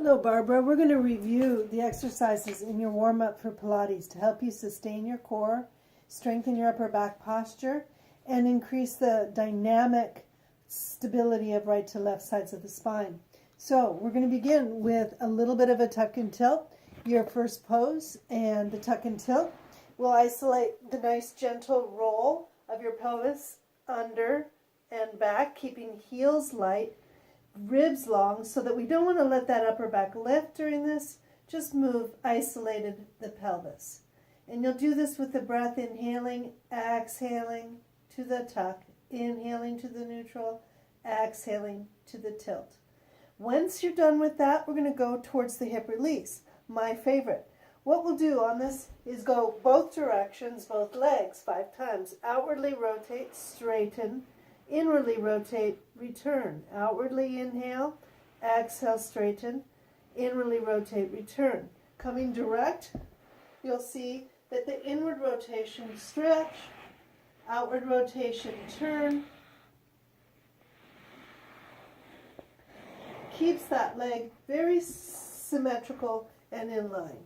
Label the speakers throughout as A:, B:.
A: Hello, Barbara. We're going to review the exercises in your warm-up for Pilates to help you sustain your core, strengthen your upper back posture, and increase the dynamic stability of right to left sides of the spine. So we're going to begin with a little bit of a tuck and tilt, your first pose, and the tuck and tilt will isolate the nice gentle roll of your pelvis under and back, keeping heels light, ribs long, so that we don't want to let that upper back lift during this. Just move isolated the pelvis. And you'll do this with the breath, inhaling, exhaling to the tuck, inhaling to the neutral, exhaling to the tilt. Once you're done with that, we're going to go towards the hip release, my favorite. What we'll do on this is go both directions, both legs, 5 times. Outwardly rotate, straighten, inwardly rotate, return. Outwardly inhale, exhale, straighten, inwardly rotate, return. Coming direct, you'll see that the inward rotation stretch, outward rotation turn, keeps that leg very symmetrical and in line.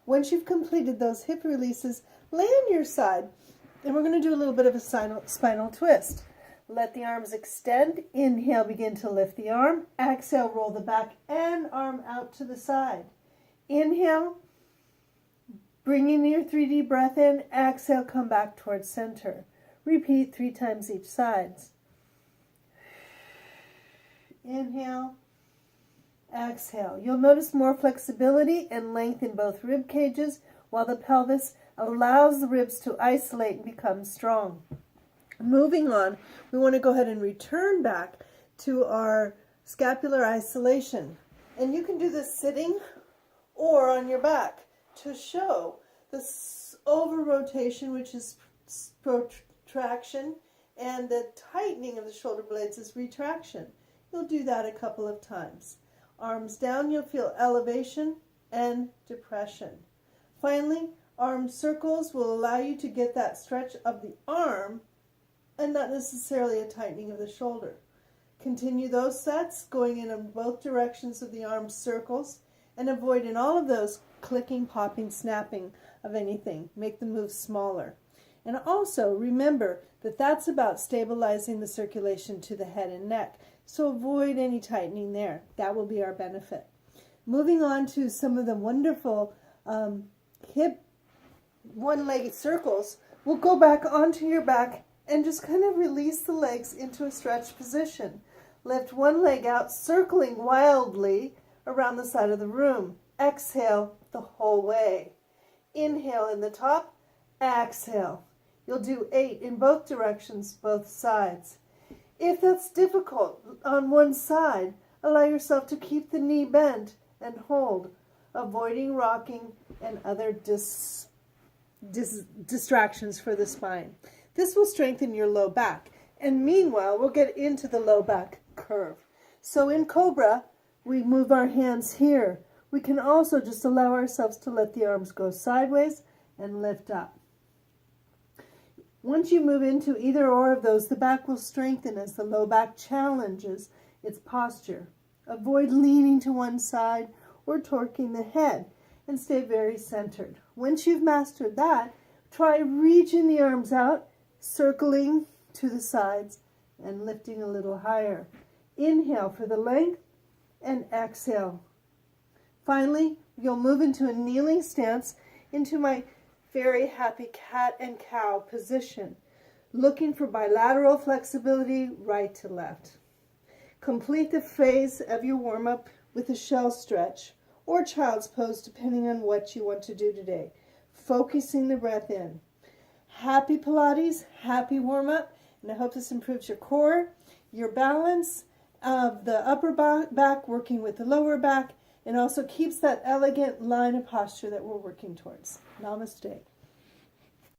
A: Once you've completed those hip releases, lay on your side, and we're going to do a little bit of a spinal twist. Let the arms extend. Inhale, begin to lift the arm. Exhale, roll the back and arm out to the side. Inhale, bringing your 3D breath in. Exhale, come back towards center. Repeat 3 times each side. Inhale, exhale. You'll notice more flexibility and length in both rib cages, while the pelvis allows the ribs to isolate and become strong. Moving on, we want to go ahead and return back to our scapular isolation. And you can do this sitting or on your back to show this over rotation, which is protraction, and the tightening of the shoulder blades is retraction. You'll do that a couple of times. Arms down, you'll feel elevation and depression. Finally, arm circles will allow you to get that stretch of the arm and not necessarily a tightening of the shoulder. Continue those sets, going in both directions of the arm circles, and avoid in all of those clicking, popping, snapping of anything. Make the move smaller. And also remember that that's about stabilizing the circulation to the head and neck. So avoid any tightening there. That will be our benefit. Moving on to some of the wonderful hip one-legged circles, we'll go back onto your back and just kind of release the legs into a stretched position. Lift one leg out, circling wildly around the side of the room. Exhale the whole way. Inhale in the top, exhale. You'll do 8 in both directions, both sides. If that's difficult on one side, allow yourself to keep the knee bent and hold, avoiding rocking and other distractions for the spine. This will strengthen your low back, and meanwhile we'll get into the low back curve. So in Cobra, we move our hands here. We can also just allow ourselves to let the arms go sideways and lift up. Once you move into either or of those, the back will strengthen as the low back challenges its posture. Avoid leaning to one side or torquing the head, and stay very centered. Once you've mastered that, try reaching the arms out, circling to the sides, and lifting a little higher. Inhale for the length, and exhale. Finally, you'll move into a kneeling stance, into my very happy cat and cow position, looking for bilateral flexibility right to left. Complete the phase of your warm-up with a shell stretch or child's pose, depending on what you want to do today, focusing the breath in. Happy Pilates, happy warm-up, and I hope this improves your core, your balance of the upper back working with the lower back, and also keeps that elegant line of posture that we're working towards. Namaste.